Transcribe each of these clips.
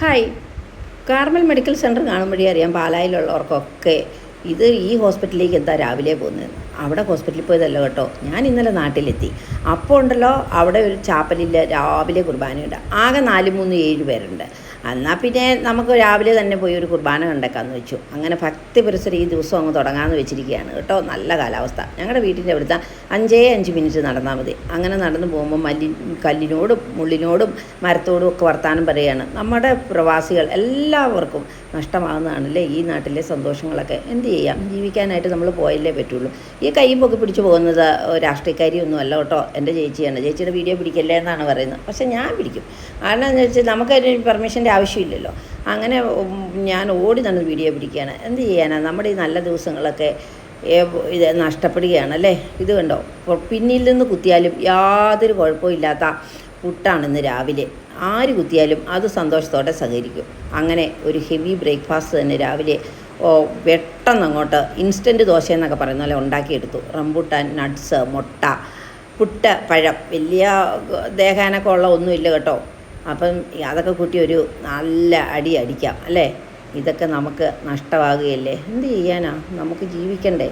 Hi. Carmel medical centre കാണുമ്പോഴേ അറിയാം പാലായിലുള്ളവർക്കൊക്കെ ഈ ഹോസ്പിറ്റലിലേക്ക് എന്താ രാവിലെ പോകുന്നത്. അവിടെ ഹോസ്പിറ്റലിൽ പോയതല്ല കേട്ടോ, ഞാൻ ഇന്നലെ നാട്ടിലെത്തി. അപ്പോൾ ഉണ്ടല്ലോ അവിടെ ഒരു ചാപ്പലിൽ രാവിലെ കുർബാനയുണ്ട്. ആകെ 4, 3, 7 പേരുണ്ട്. എന്നാൽ പിന്നെ നമുക്ക് രാവിലെ തന്നെ പോയി ഒരു കുർബാന കണ്ടേക്കാമെന്ന് വെച്ചു. അങ്ങനെ ഭക്തി പുരസരം ഈ ദിവസം അങ്ങ് തുടങ്ങാമെന്ന് വെച്ചിരിക്കുകയാണ് കേട്ടോ. നല്ല കാലാവസ്ഥ. ഞങ്ങളുടെ വീട്ടിൻ്റെ അവിടുത്തെ 5 മിനിറ്റ് നടന്നാൽ മതി. അങ്ങനെ നടന്നു പോകുമ്പോൾ കല്ലിനോടും മുള്ളിനോടും മരത്തോടും ഒക്കെ വർത്താനം പറയുകയാണ്. നമ്മുടെ പ്രവാസികൾ എല്ലാവർക്കും നഷ്ടമാകുന്നതാണല്ലേ ഈ നാട്ടിലെ സന്തോഷങ്ങളൊക്കെ. എന്ത് ചെയ്യാം, ജീവിക്കാനായിട്ട് നമ്മൾ പോയല്ലേ പറ്റുള്ളൂ. ഈ കൈയും പൊക്കി പിടിച്ച് പോകുന്നത് രാഷ്ട്രീയക്കാരിയൊന്നും അല്ല കേട്ടോ, എൻ്റെ ചേച്ചിയാണ്. ചേച്ചിയുടെ വീഡിയോ പിടിക്കല്ലേ എന്നാണ് പറയുന്നത്. പക്ഷേ ഞാൻ പിടിക്കും. കാരണം എന്താ വെച്ചാൽ നമുക്കതിന് പെർമിഷൻ്റെ ആവശ്യമില്ലല്ലോ. അങ്ങനെ ഞാൻ ഓടി നടന്ന് വീഡിയോ പിടിക്കുകയാണ്. എന്ത് ചെയ്യാനാണ്, നമ്മുടെ ഈ നല്ല ദിവസങ്ങളൊക്കെ ഇത് നഷ്ടപ്പെടുകയാണല്ലേ. ഇത് കണ്ടോ, പിന്നിൽ നിന്ന് കുത്തിയാലും യാതൊരു കുഴപ്പമില്ലാത്ത പുട്ടാണ് ഇന്ന് രാവിലെ. ആര് കുത്തിയാലും അത് സന്തോഷത്തോടെ സഹകരിക്കും. അങ്ങനെ ഒരു ഹെവി ബ്രേക്ക്ഫാസ്റ്റ് തന്നെ രാവിലെ പെട്ടെന്ന് അങ്ങോട്ട് ഇൻസ്റ്റൻറ്റ് ദോശ എന്നൊക്കെ പറയുന്ന പോലെ ഉണ്ടാക്കിയെടുത്തു. റംബൂട്ടാൻ, നട്ട്സ്, മുട്ട, പുട്ട്, പഴം. വലിയ ദേഹാനൊക്കെ ഉള്ള ഒന്നുമില്ല കേട്ടോ. അപ്പം അതൊക്കെ കൂട്ടി ഒരു നല്ല അടിക്കാം അല്ലേ. ഇതൊക്കെ നമുക്ക് നഷ്ടമാകുകയല്ലേ. എന്ത് ചെയ്യാനാ, നമുക്ക് ജീവിക്കണ്ടേ.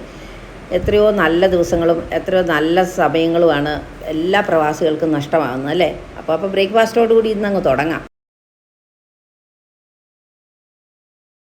എത്രയോ നല്ല ദിവസങ്ങളും എത്രയോ നല്ല സമയങ്ങളുമാണ് എല്ലാ പ്രവാസികൾക്കും നഷ്ടമാകുന്നത് അല്ലേ. അപ്പോൾ ബ്രേക്ക്ഫാസ്റ്റോട് കൂടി ഇന്നങ്ങ് തുടങ്ങാം.